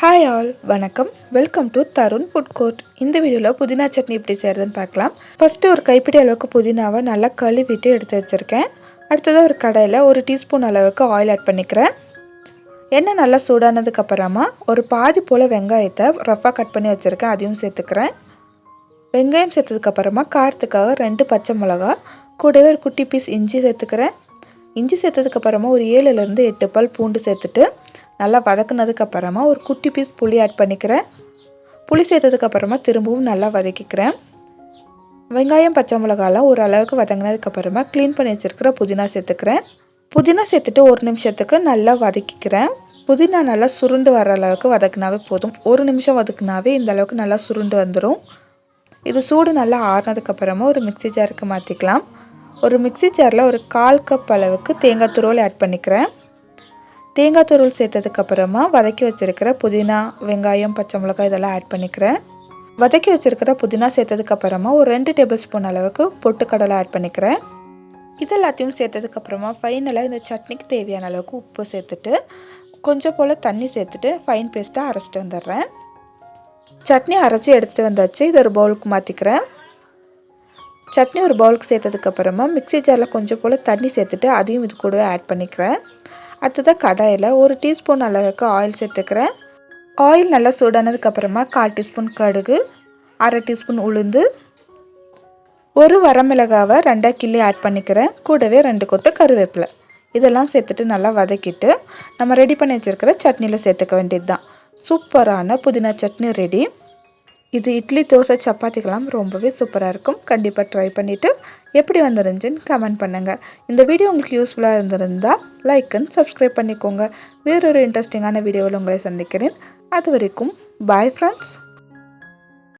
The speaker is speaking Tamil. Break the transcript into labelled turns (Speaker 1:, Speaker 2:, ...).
Speaker 1: ஹாய் ஆல், வணக்கம். Welcome to Tarun food court. இந்த வீடியோவில் புதினா சட்னி எப்படி செய்கிறதுன்னு பார்க்கலாம். ஃபஸ்ட்டு ஒரு கைப்பிடி அளவுக்கு புதினாவை நல்லா கழுவிட்டு எடுத்து வச்சுருக்கேன். அடுத்ததாக ஒரு கடாயில் ஒரு டீஸ்பூன் அளவுக்கு ஆயில் ஆட் பண்ணிக்கிறேன். எண்ணெய் நல்லா சூடானதுக்கப்புறமா ஒரு பாதி போல் வெங்காயத்தை ரஃப்பாக கட் பண்ணி வச்சுருக்கேன், அதையும் சேர்த்துக்கிறேன். வெங்காயம் சேர்த்ததுக்கப்புறமா காரத்துக்காக 2 பச்சை மிளகா, கூடவே ஒரு குட்டி பீஸ் இஞ்சி சேர்த்துக்கிறேன். இஞ்சி சேர்த்ததுக்கப்புறமா ஒரு 7லேருந்து 8 பல் பூண்டு சேர்த்துட்டு நல்லா வதக்குனதுக்கப்புறமா ஒரு குட்டி பீஸ் புளி ஆட் பண்ணிக்கிறேன். புளி சேர்த்ததுக்கப்புறமா திரும்பவும் நல்லா வதக்கிக்கிறேன். வெங்காயம் பச்சை மிளகாலாம் ஒரு அளவுக்கு வதங்கினதுக்கப்புறமா க்ளீன் பண்ணி வச்சுருக்கிற புதினா சேர்த்துக்கிறேன். புதினா சேர்த்துட்டு 1 நிமிஷத்துக்கு நல்லா வதக்கிக்கிறேன். புதினா நல்லா சுருண்டு வர அளவுக்கு வதக்குனாவே போதும். 1 நிமிஷம் வதக்குனாவே இந்த அளவுக்கு நல்லா சுருண்டு வந்துடும். இது சூடு நல்லா ஆறினதுக்கப்புறமா ஒரு மிக்ஸி ஜாருக்கு மாற்றிக்கலாம். ஒரு மிக்ஸி ஜாரில் ஒரு 1/4 கப் அளவுக்கு தேங்காய் துருவல் ஆட் பண்ணிக்கிறேன். தேங்காய் துருவல் சேர்த்ததுக்கப்புறமா வதக்கி வச்சுருக்கிற புதினா, வெங்காயம், பச்சை மிளகாய் இதெல்லாம் ஆட் பண்ணிக்கிறேன். வதக்கி வச்சுருக்கிற புதினா சேர்த்ததுக்கப்புறமா ஒரு 2 டேபிள் ஸ்பூன் அளவுக்கு பொட்டுக்கடலை ஆட் பண்ணிக்கிறேன். இதெல்லாத்தையும் சேர்த்ததுக்கப்புறமா ஃபைனலாக இந்த சட்னிக்கு தேவையான அளவுக்கு உப்பு சேர்த்துட்டு கொஞ்சம் போல் தண்ணி சேர்த்துட்டு ஃபைன் பேஸ்ட்டாக அரைச்சிட்டு வந்துடுறேன். சட்னி அரைச்சி எடுத்துகிட்டு வந்தாச்சு. இது ஒரு பவுலுக்கு மாற்றிக்கிறேன். சட்னி ஒரு பவுலுக்கு சேர்த்ததுக்கப்புறமா மிக்ஸி ஜாரில் கொஞ்சம் போல் தண்ணி சேர்த்துட்டு அதையும் இது கூடவே ஆட் பண்ணிக்கிறேன். அடுத்ததாக கடாயில் 1 டீஸ்பூன் அளவுக்கு ஆயில் சேர்த்துக்கிறேன். ஆயில் நல்லா சூடானதுக்கப்புறமா 1/4 டீஸ்பூன் கடுகு, 1/2 டீஸ்பூன் உளுந்து, ஒரு வரமிளகாவை 2 கிள்ளி ஆட் பண்ணிக்கிறேன். கூடவே 2 கொத்து கருவேப்பிலை இதெல்லாம் சேர்த்துட்டு நல்லா வதக்கிட்டு நம்ம ரெடி பண்ணி வச்சுருக்கிற சட்னியில் சேர்த்துக்க வேண்டியது தான். சூப்பரான புதினா சட்னி ரெடி. இது இட்லி, தோசை, சப்பாத்திக்கெல்லாம் ரொம்பவே சூப்பராக இருக்கும். கண்டிப்பாக ட்ரை பண்ணிவிட்டு எப்படி வந்துருந்துச்சுன்னு கமெண்ட் பண்ணுங்கள். இந்த வீடியோ உங்களுக்கு யூஸ்ஃபுல்லாக இருந்திருந்தால் லைக் அண்ட் சப்ஸ்கிரைப் பண்ணிக்கோங்க. வேறொரு இன்ட்ரெஸ்டிங்கான வீடியோவில் உங்களை சந்திக்கிறேன். அது வரைக்கும் பாய் ஃப்ரெண்ட்ஸ்.